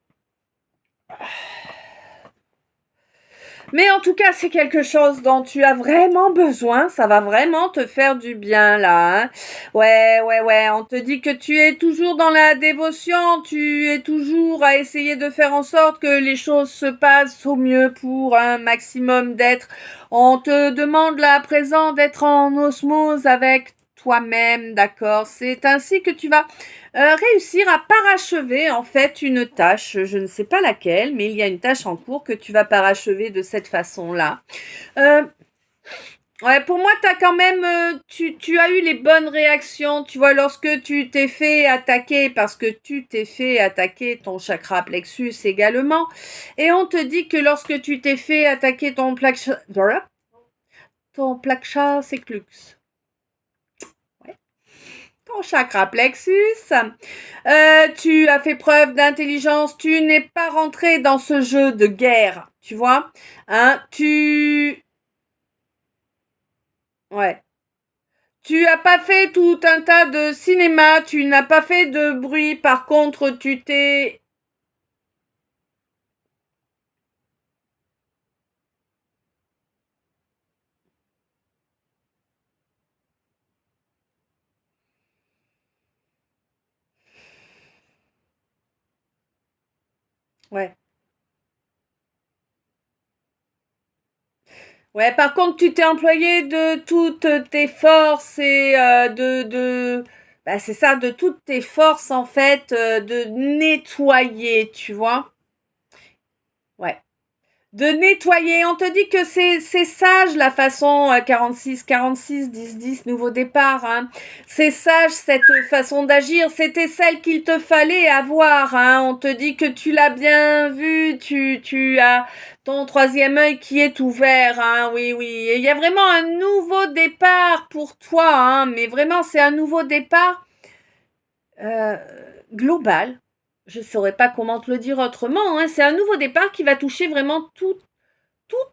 Mais en tout cas, c'est quelque chose dont tu as vraiment besoin. Ça va vraiment te faire du bien, là, hein. Ouais, ouais, ouais. On te dit que tu es toujours dans la dévotion. Tu es toujours à essayer de faire en sorte que les choses se passent au mieux pour un maximum d'êtres. On te demande là à présent d'être en osmose avec toi-même, d'accord? C'est ainsi que tu vas réussir à parachever en fait une tâche, je ne sais pas laquelle, mais il y a une tâche en cours que tu vas parachever de cette façon-là. Euh, ouais, pour moi, t'as quand même, tu as eu les bonnes réactions, tu vois, lorsque tu t'es fait attaquer, parce que tu t'es fait attaquer ton chakra plexus également, et on te dit que lorsque tu t'es fait attaquer ton plexus seclux, ton chakra plexus, tu as fait preuve d'intelligence, tu n'es pas rentré dans ce jeu de guerre, tu vois, hein, ouais, tu as pas fait tout un tas de cinéma, tu n'as pas fait de bruit, par contre, ouais, ouais, par contre, tu t'es employé de toutes tes forces et bah, c'est ça, de toutes tes forces, en fait, de nettoyer, tu vois, ouais. De nettoyer. On te dit que c'est sage la façon 46 10 10 nouveau départ, hein. C'est sage cette façon d'agir. C'était celle qu'il te fallait avoir, hein. On te dit que tu l'as bien vu. Tu as ton troisième œil qui est ouvert, hein. Oui, oui. Et il y a vraiment un nouveau départ pour toi, hein. Mais vraiment, c'est un nouveau départ euh, global. Je ne saurais pas comment te le dire autrement, hein. C'est un nouveau départ qui va toucher vraiment tout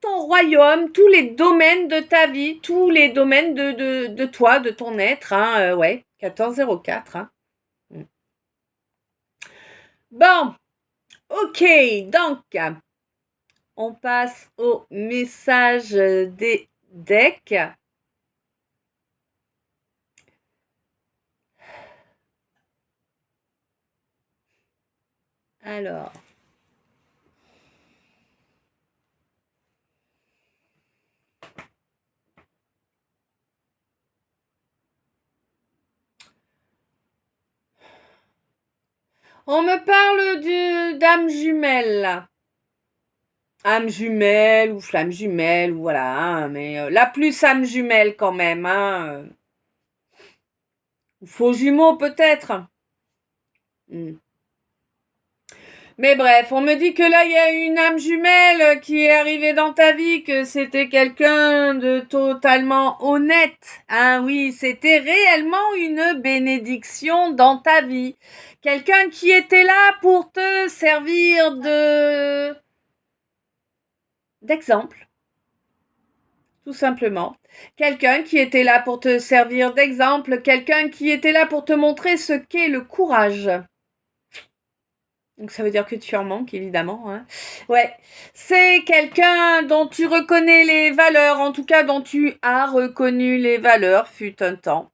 ton royaume, tous les domaines de ta vie, tous les domaines de toi, de ton être, hein, ouais, 1404, hein. Mm. Bon, ok, donc, on passe au message des decks. Alors, on me parle d'âme jumelle, là. Âme jumelle ou flamme jumelle, ou voilà, hein, mais la plus âme jumelle quand même, hein. Faux jumeau peut-être. Mm. Mais bref, on me dit que là, il y a une âme jumelle qui est arrivée dans ta vie, que c'était quelqu'un de totalement honnête. Ah oui, c'était réellement une bénédiction dans ta vie. Quelqu'un qui était là pour te servir d'exemple, tout simplement. Quelqu'un qui était là pour te servir d'exemple, quelqu'un qui était là pour te montrer ce qu'est le courage. Donc ça veut dire que tu en manques, évidemment, hein. Ouais, c'est quelqu'un dont tu reconnais les valeurs, en tout cas dont tu as reconnu les valeurs, fut un temps.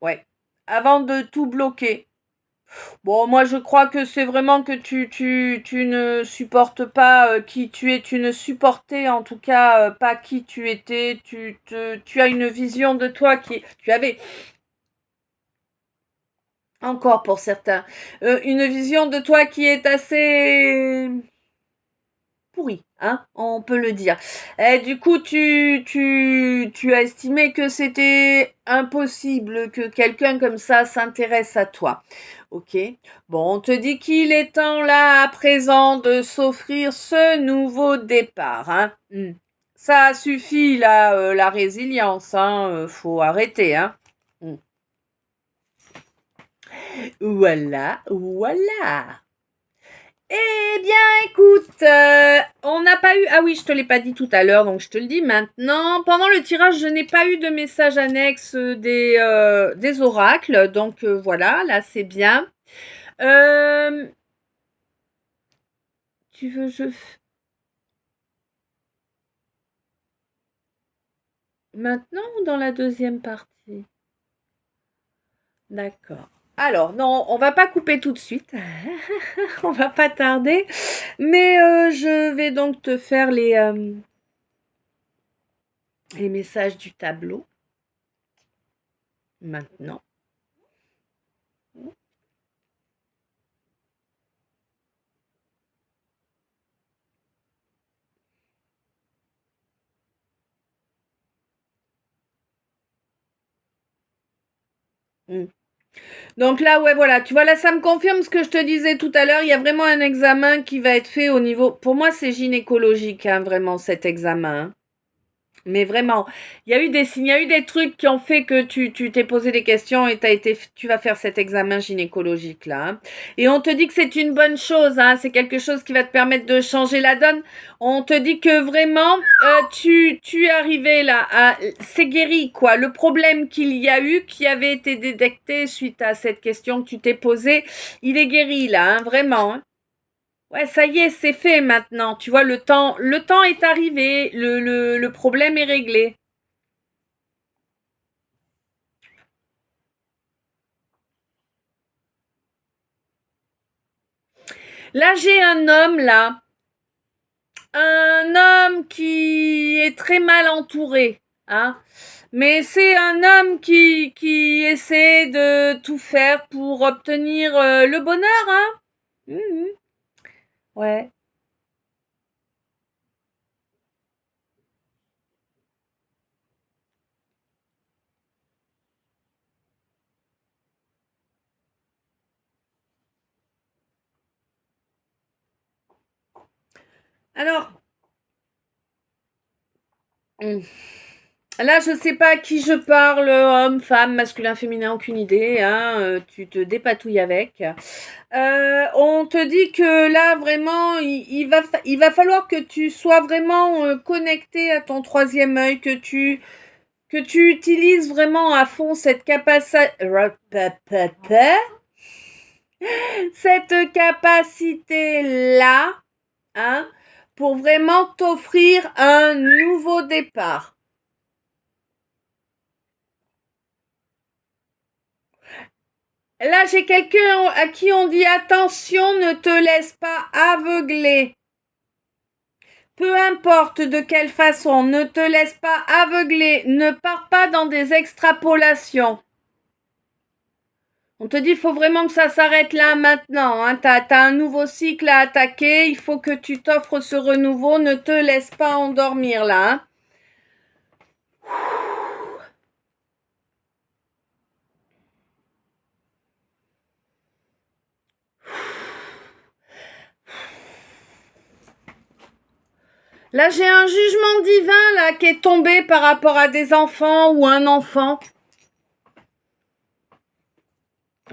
Ouais, avant de tout bloquer. Bon, moi je crois que c'est vraiment que tu ne supportes pas qui tu es, tu ne supportais en tout cas pas qui tu étais, tu as une vision de toi tu avais encore pour certains, une vision de toi qui est assez pourri, hein, on peut le dire. Et du coup, tu as estimé que c'était impossible que quelqu'un comme ça s'intéresse à toi. Ok. Bon, on te dit qu'il est temps là à présent de s'offrir ce nouveau départ, hein. Ça suffit là, la résilience, hein. Faut arrêter, hein. Hmm. Voilà, voilà. Eh bien, écoute, on n'a pas eu... Ah oui, je te l'ai pas dit tout à l'heure, donc je te le dis maintenant. Pendant le tirage, je n'ai pas eu de message annexe des oracles, donc voilà, là c'est bien. Euh, tu veux je... Maintenant ou dans la deuxième partie? D'accord. Alors, non, on va pas couper tout de suite. On va pas tarder. Mais je vais donc te faire les messages du tableau. Maintenant. Mm. Donc là, ouais, voilà, tu vois, là, ça me confirme ce que je te disais tout à l'heure. Il y a vraiment un examen qui va être fait au niveau... Pour moi, c'est gynécologique, hein, vraiment, cet examen, hein. Mais vraiment, il y a eu des signes, il y a eu des trucs qui ont fait que tu t'es posé des questions et tu vas faire cet examen gynécologique là, hein. Et on te dit que c'est une bonne chose, hein, c'est quelque chose qui va te permettre de changer la donne. On te dit que vraiment, tu es arrivé là, c'est guéri quoi. Le problème qu'il y a eu, qui avait été détecté suite à cette question que tu t'es posée, il est guéri là, hein, vraiment, hein. Ouais, ça y est, c'est fait maintenant. Tu vois, le temps est arrivé, le problème est réglé. Là, j'ai un homme, là. Un homme qui est très mal entouré, hein. Mais c'est un homme qui essaie de tout faire pour obtenir le bonheur, hein. Mhm. Ouais. Alors, hum, là, je sais pas à qui je parle, homme, femme, masculin, féminin, aucune idée, hein. Tu te dépatouilles avec. On te dit que là vraiment il va falloir que tu sois vraiment connecté à ton troisième œil, que tu utilises vraiment à fond cette capacité là, hein, pour vraiment t'offrir un nouveau départ. Là, j'ai quelqu'un à qui on dit attention, ne te laisse pas aveugler. Peu importe de quelle façon, ne te laisse pas aveugler, ne pars pas dans des extrapolations. On te dit, il faut vraiment que ça s'arrête là maintenant, hein. T'as un nouveau cycle à attaquer, il faut que tu t'offres ce renouveau, ne te laisse pas endormir là, hein. Là, j'ai un jugement divin là qui est tombé par rapport à des enfants ou un enfant.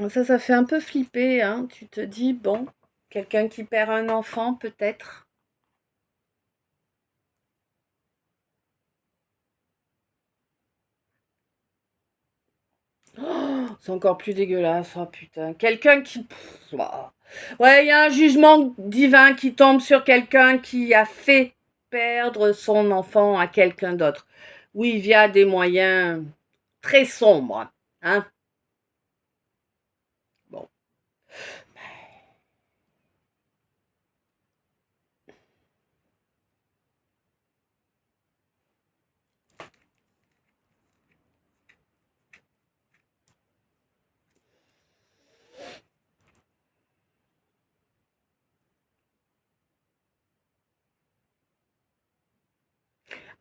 Ça fait un peu flipper, hein. Tu te dis, bon, quelqu'un qui perd un enfant, peut-être. Oh, c'est encore plus dégueulasse, oh putain. Quelqu'un qui... Ouais, il y a un jugement divin qui tombe sur quelqu'un qui a fait perdre son enfant à quelqu'un d'autre. Oui, via des moyens très sombres, hein. Bon.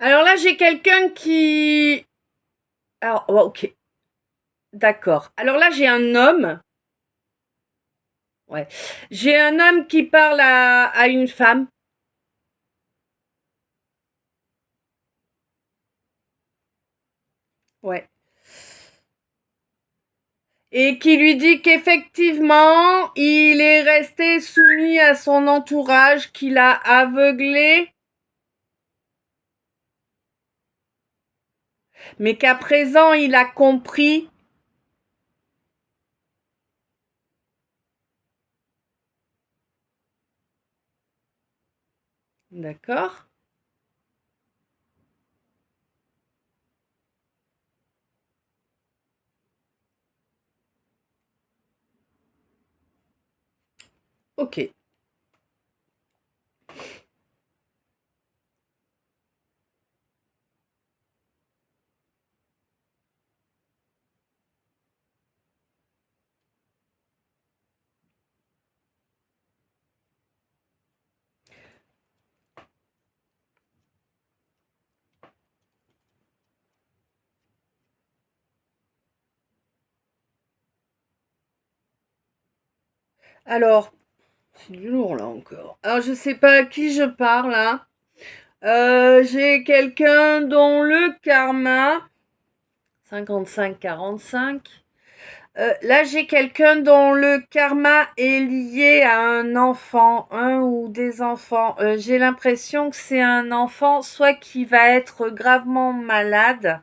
Alors là, j'ai quelqu'un qui... Alors, oh, ok, d'accord. Alors là, j'ai un homme. Ouais. J'ai un homme qui parle à une femme. Ouais. Et qui lui dit qu'effectivement, il est resté soumis à son entourage, qu'il a aveuglé, mais qu'à présent, il a compris. D'accord? Ok. Alors, c'est du lourd là encore. Alors, je sais pas à qui je parle, hein. J'ai quelqu'un dont le karma, 55-45. Là, j'ai quelqu'un dont le karma est lié à un enfant, un ou des enfants. J'ai l'impression que c'est un enfant, soit qui va être gravement malade,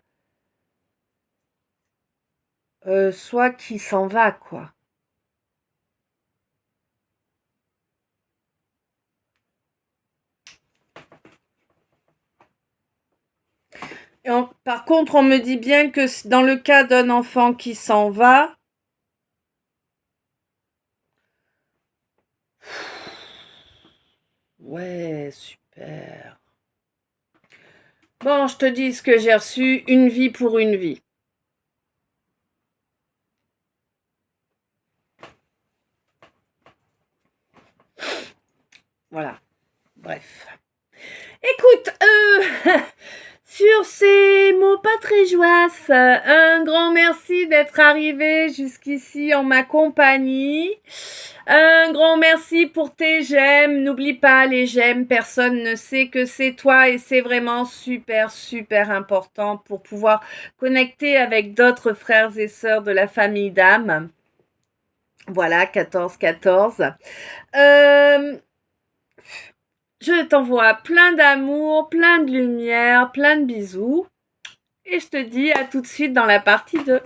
soit qui s'en va, quoi. Par contre, on me dit bien que dans le cas d'un enfant qui s'en va, ouais, super. Bon, je te dis ce que j'ai reçu, une vie pour une vie. Voilà, bref. Écoute, sur ces mots pas très joyeux, un grand merci d'être arrivé jusqu'ici en ma compagnie. Un grand merci pour tes j'aime. N'oublie pas les j'aime. Personne ne sait que c'est toi et c'est vraiment super, super important pour pouvoir connecter avec d'autres frères et sœurs de la famille d'âme. Voilà, 14-14. Euh, Je t'envoie plein d'amour, plein de lumière, plein de bisous. Et je te dis à tout de suite dans la partie 2.